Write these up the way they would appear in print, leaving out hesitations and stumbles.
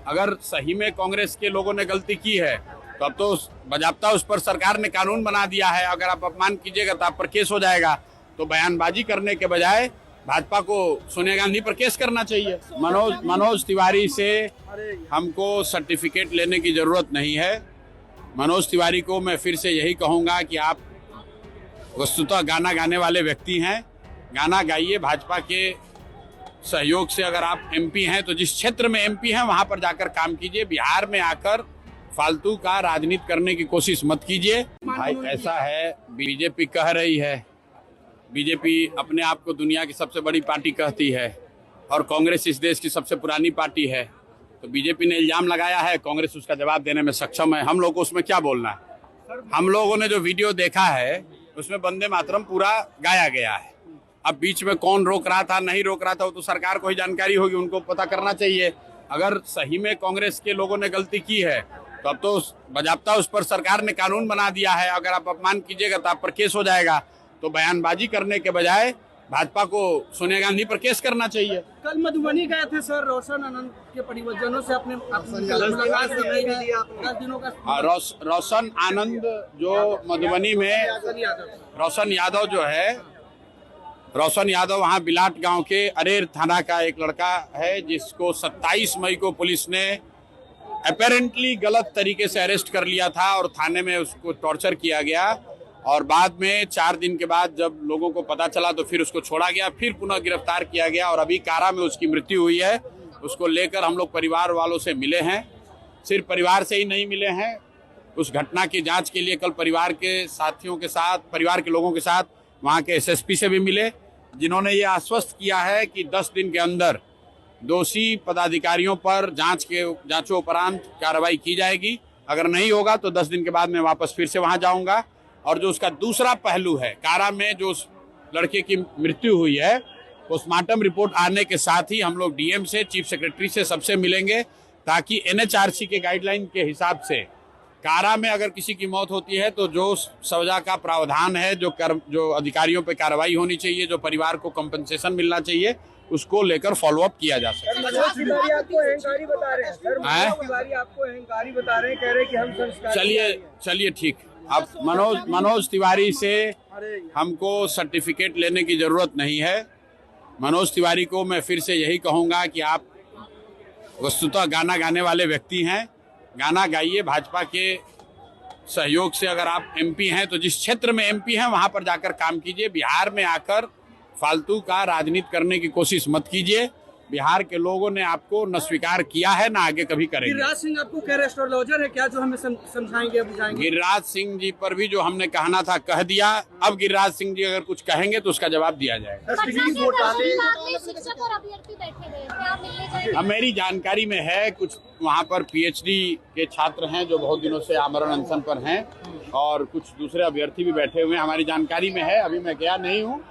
अगर सही में कांग्रेस के लोगों ने गलती की है तो अब तो बजाबता उस पर सरकार ने कानून बना दिया है। अगर आप अपमान कीजिएगा तो आप पर केस हो जाएगा। तो बयानबाजी करने के बजाय भाजपा को सोनिया गांधी पर केस करना चाहिए। मनोज तिवारी से हमको सर्टिफिकेट लेने की जरूरत नहीं है। मनोज तिवारी को मैं फिर से यही कहूंगा कि आप वस्तुतः गाना गाने वाले व्यक्ति हैं, गाना गाइए। भाजपा के सहयोग से अगर आप एमपी हैं तो जिस क्षेत्र में एमपी हैं वहां पर जाकर काम कीजिए। बिहार में आकर फालतू का राजनीति करने की कोशिश मत कीजिए। भाई ऐसा है, बीजेपी कह रही है, बीजेपी अपने आप को दुनिया की सबसे बड़ी पार्टी कहती है और कांग्रेस इस देश की सबसे पुरानी पार्टी है। तो बीजेपी ने इल्जाम लगाया है, कांग्रेस उसका जवाब देने में सक्षम है। हम लोग को उसमें क्या बोलना है? हम लोगों ने जो वीडियो देखा है उसमें वंदे मातरम पूरा गाया गया है। अब बीच में कौन रोक रहा था नहीं रोक रहा था वो तो सरकार को ही जानकारी होगी, उनको पता करना चाहिए। अगर सही में कांग्रेस के लोगों ने गलती की है तो अब तो बजाबता उस पर सरकार ने कानून बना दिया है। अगर आप अपमान कीजिएगा तो आप पर केस हो जाएगा। तो बयानबाजी करने के बजाय भाजपा को सोनिया गांधी पर केस करना चाहिए। कल मधुबनी गए थे सर, रोशन आनंद के परिवारजनों से अपने 10 दिनों का। रोशन आनंद जो मधुबनी में, रोशन यादव वहाँ बिलाट गांव के अरेर थाना का एक लड़का है जिसको 27 मई को पुलिस ने अपेरेंटली गलत तरीके से अरेस्ट कर लिया था और थाने में उसको टॉर्चर किया गया। और बाद में 4 दिन के बाद जब लोगों को पता चला तो फिर उसको छोड़ा गया, फिर पुनः गिरफ्तार किया गया और अभी कारा में उसकी मृत्यु हुई है। उसको लेकर हम लोग परिवार वालों से मिले हैं। सिर्फ परिवार से ही नहीं मिले हैं, उस घटना की जांच के लिए कल परिवार के साथियों के साथ, परिवार के लोगों के साथ वहाँ के एसएसपी से भी मिले, जिन्होंने ये आश्वस्त किया है कि 10 दिन के अंदर दोषी पदाधिकारियों पर जांचों उपरांत कार्रवाई की जाएगी। अगर नहीं होगा तो 10 दिन के बाद मैं वापस फिर से वहाँ जाऊँगा। और जो उसका दूसरा पहलू है, कारा में जो उस लड़के की मृत्यु हुई है, पोस्टमार्टम रिपोर्ट आने के साथ ही हम लोग डीएम से, चीफ सेक्रेटरी से, सबसे मिलेंगे ताकि एनएचआरसी के गाइडलाइन के हिसाब से कारा में अगर किसी की मौत होती है तो जो सजा का प्रावधान है, जो अधिकारियों पे कार्रवाई होनी चाहिए, जो परिवार को कंपनसेशन मिलना चाहिए, उसको लेकर फॉलोअप किया जा सकता है। आपको अहंकारी बता रहे हैं, कह रहे कि हम संस्कारी। चलिए ठीक। अब मनोज तिवारी से हमको सर्टिफिकेट लेने की जरूरत नहीं है। मनोज तिवारी को मैं फिर से यही कहूंगा कि आप वस्तुतः गाना गाने वाले व्यक्ति हैं, गाना गाइए। भाजपा के सहयोग से अगर आप एमपी हैं तो जिस क्षेत्र में एमपी हैं वहां पर जाकर काम कीजिए। बिहार में आकर फालतू का राजनीति करने की कोशिश मत कीजिए। बिहार के लोगों ने आपको न स्वीकार किया है न आगे कभी करेंगे। गिरिराज सिंह आपको क्या एस्ट्रोलॉजर है क्या, जो हमें समझाएंगे? अभी जाएंगे गिरिराज सिंह जी पर भी जो हमने कहना था कह दिया। अब गिरिराज सिंह जी अगर कुछ कहेंगे तो उसका जवाब दिया जाएगा। अब मेरी जानकारी में है कुछ वहाँ पर पीएचडी के छात्र हैं जो बहुत दिनों से आमरण अनशन पर हैं और कुछ दूसरे अभ्यर्थी भी बैठे हुए हैं, हमारी जानकारी में है। अभी मैं गया नहीं हूँ,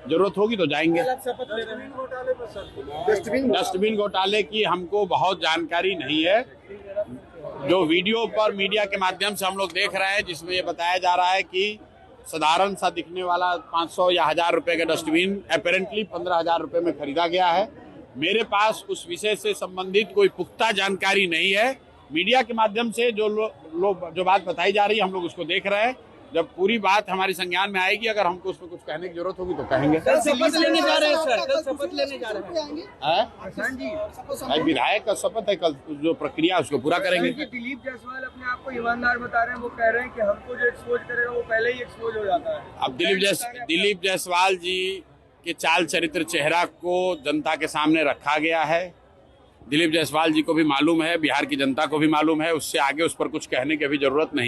जरूरत होगी तो जाएंगे। डस्टबिन घोटाले की हमको बहुत जानकारी नहीं है। जो वीडियो पर मीडिया के माध्यम से हम लोग देख रहे हैं जिसमें ये बताया जा रहा है कि साधारण सा दिखने वाला 500 या 1000 रुपए का डस्टबिन अपेरेंटली 15,000 रुपए में खरीदा गया है। मेरे पास उस विषय से संबंधित कोई पुख्ता जानकारी नहीं है। मीडिया के माध्यम से जो बात बताई जा रही है हम लोग उसको देख रहे हैं। जब पूरी बात हमारी संज्ञान में आएगी, अगर हमको उसमें कुछ कहने की जरूरत होगी तो कहेंगे। कल शपथ लेने जा रहे हैं सर, कल शपथ लेने जा रहे हैं। विधायक का शपथ है, कल जो प्रक्रिया उसको पूरा करेंगे। दिलीप जायसवाल अपने आप को ईमानदार बता रहे हैं, वो कह रहे हैं कि हमको जो एक्सपोज करेगा वो पहले ही एक्सपोज हो जाता है। अब दिलीप जायसवाल जी के चाल चरित्र चेहरा को जनता के सामने रखा गया है। दिलीप जायसवाल जी को भी मालूम है, बिहार की जनता को भी मालूम है, उससे आगे उस पर कुछ कहने की अभी जरूरत नहीं।